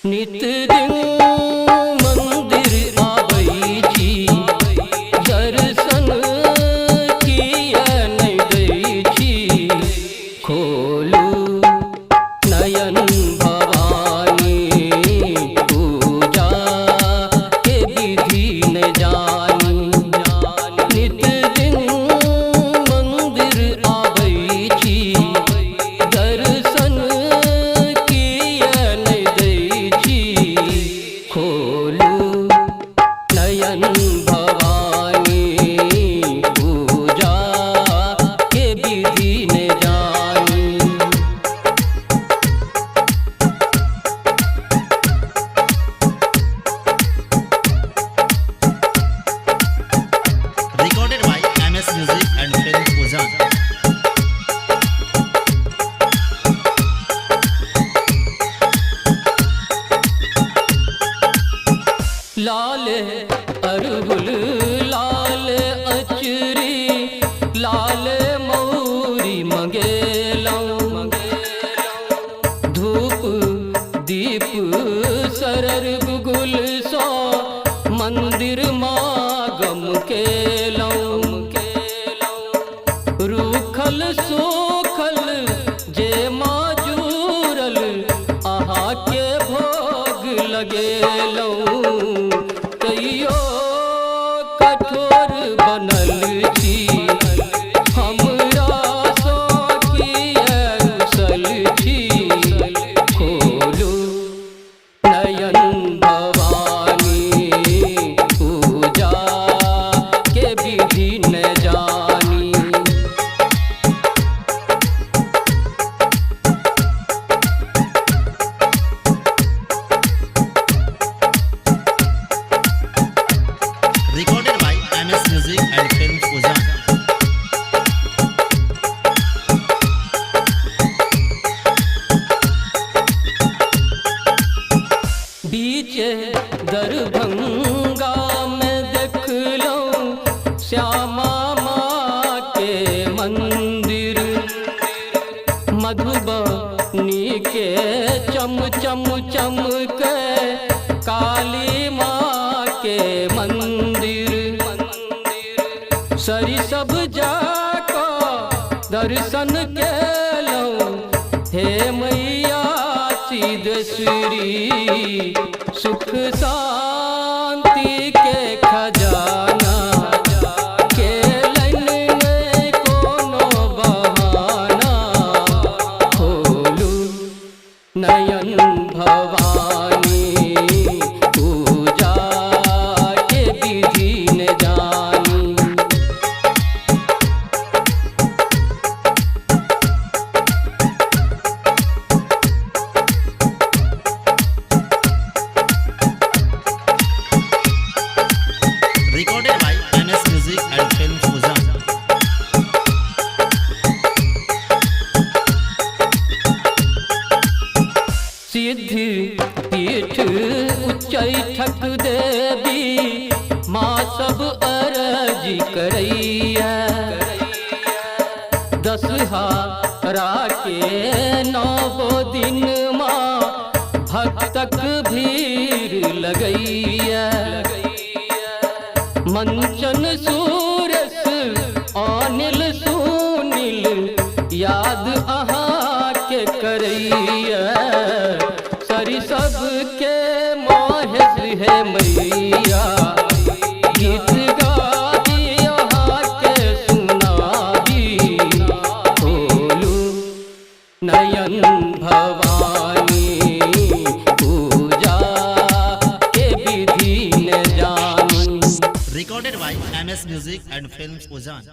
नित दिन मंदिर आबै छी, दर्शन किया नहीं दै छी। खोलू नयन भवानी, पूजा के विधि न जानी। नित दिन मंदिर आबै छी, दर्शन किया नहीं दै छी। खोलू नयन भवानी, पूजा के विधि न जानी। Recorded by MS Music and Film Poojan. लाल अरहुल लाल अचरी, लाल मौरी मंगेलौं। धूप दीप सरर गुगुल सो, मंदिर मागम केलौं। रूखल सोखल जे माजूरल, अहाँ के भोग लगेलौं। कहियो कठोर बनल छी, हमरा सो किया रुसल छी। खोलू नयन भवानी, पूजा के विधि न जानी। Recorded by MS Music and Film Poojan. बीचे दरभंगा में देखलौं, श्यामा माँ के मंदिर। मधुबनी के चम चम चमके, काली माँ के मंदिर। सरी सब जाको दर्शन केलौं, हे मैया सिद्धेश्वरी। सुख शांति के खजाना, केलन में कोनो बहाना। खोलू नयन भवानी, पूजा के विधि न जानी। Recorded by MS Music and Film Poojan. सिद्धि पीठ उच्चैठक देवी, माँ सब अरजी करैया। दशहरा के 9 दिन माँ, भक्तक भीड़ लगैया। मंचन सूरस अनिल सुनील, याद अहाँ के करैया। सरी सब के माहेश है मैया, गीत गाबी अहाँ के सुनाबी। खोलू नयन भवानी, पूजा के विधि न जानी। Recorded by MS Music and Film Poojan.